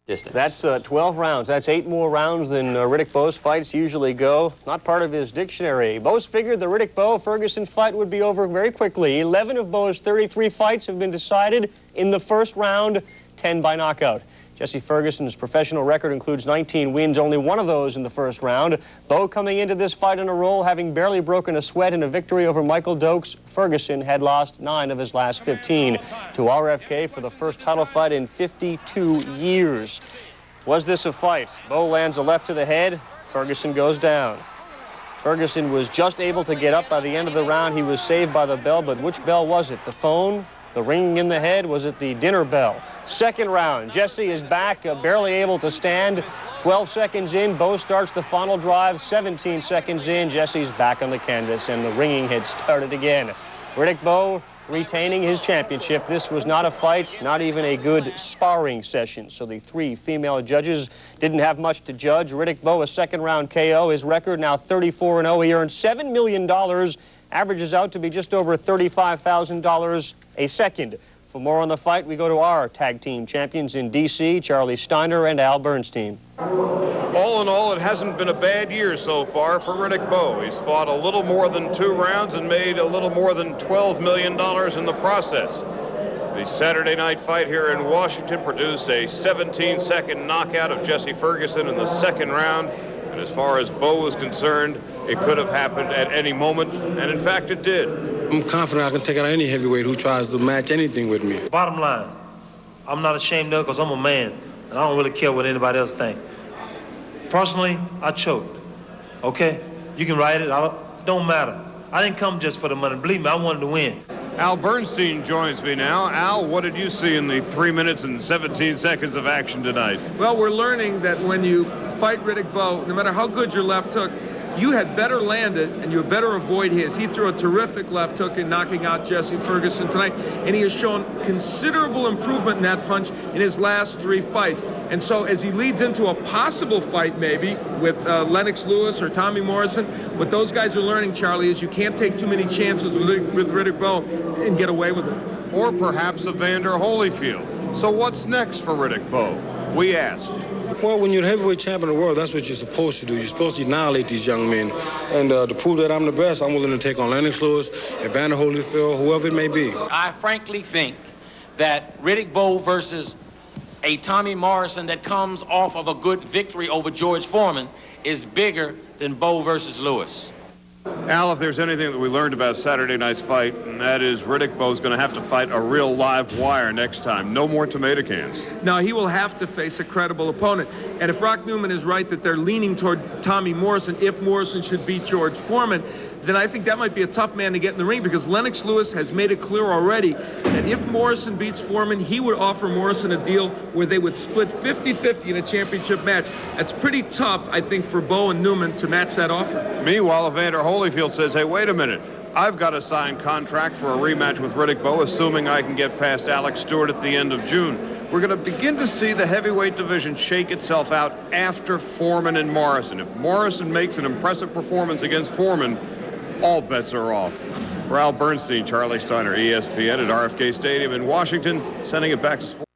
distance. That's 12 rounds. That's 8 more rounds than Riddick Bowe's fights usually go. Not part of his dictionary. Bowe's figured the Riddick Bowe-Ferguson fight would be over very quickly. 11 of Bowe's 33 fights have been decided in the first round, 10 by knockout. Jesse Ferguson's professional record includes 19 wins, only one of those in the first round. Bowe coming into this fight on a roll, having barely broken a sweat in a victory over Michael Dokes. Ferguson had lost 9 of his last 15 to RFK for the first title fight in 52 years. Was this a fight? Bowe lands a left to the head. Ferguson goes down. Ferguson was just able to get up by the end of the round. He was saved by the bell, but which bell was it? The phone? The ringing in the head? Was it the dinner bell? Second round, Jesse is back, barely able to stand. 12 seconds in, Bowe starts the final drive. 17 seconds in, Jesse's back on the canvas, and the ringing had started again. Riddick Bowe retaining his championship. This was not a fight, not even a good sparring session. So the 3 female judges didn't have much to judge. Riddick Bowe, a second-round KO. His record now 34-0. He earned $7 million. Averages out to be just over $35,000 a second. For more on the fight, we go to our tag team champions in D.C., Charlie Steiner and Al Bernstein. All in all, it hasn't been a bad year so far for Riddick Bowe. He's fought a little more than 2 rounds and made a little more than $12 million in the process. The Saturday night fight here in Washington produced a 17-second knockout of Jesse Ferguson in the second round. And as far as Bowe was concerned, it could have happened at any moment, and in fact it did. I'm confident I can take out any heavyweight who tries to match anything with me. Bottom line, I'm not ashamed of it because I'm a man, and I don't really care what anybody else thinks. Personally, I choked, okay? You can write it, it don't matter. I didn't come just for the money. Believe me, I wanted to win. Al Bernstein joins me now. Al, what did you see in the 3 minutes and 17 seconds of action tonight? Well, we're learning that when you fight Riddick Bowe, no matter how good your left hook, you had better land it, and you had better avoid his. He threw a terrific left hook in knocking out Jesse Ferguson tonight, and he has shown considerable improvement in that punch in his last 3 fights. And so as he leads into a possible fight maybe with Lennox Lewis or Tommy Morrison, what those guys are learning, Charlie, is you can't take too many chances with Riddick Bowe and get away with it. Or perhaps Evander Holyfield. So what's next for Riddick Bowe? We asked. Well, when you're the heavyweight champion of the world, that's what you're supposed to do. You're supposed to annihilate these young men. And to prove that I'm the best, I'm willing to take on Lennox Lewis, Evander Holyfield, whoever it may be. I frankly think that Riddick Bowe versus a Tommy Morrison that comes off of a good victory over George Foreman is bigger than Bowe versus Lewis. Al, if there's anything that we learned about Saturday night's fight, and that is Riddick Bowe's going to have to fight a real live wire next time. No more tomato cans. No, he will have to face a credible opponent. And if Rock Newman is right that they're leaning toward Tommy Morrison, if Morrison should beat George Foreman, then I think that might be a tough man to get in the ring, because Lennox Lewis has made it clear already that if Morrison beats Foreman, he would offer Morrison a deal where they would split 50-50 in a championship match. That's pretty tough, I think, for Bowe and Newman to match that offer. Meanwhile, Evander Holyfield says, hey, wait a minute. I've got a signed contract for a rematch with Riddick Bowe, assuming I can get past Alex Stewart at the end of June. We're going to begin to see the heavyweight division shake itself out after Foreman and Morrison. If Morrison makes an impressive performance against Foreman, all bets are off. For Al Bernstein, Charlie Steiner, ESPN at RFK Stadium in Washington, sending it back to sports.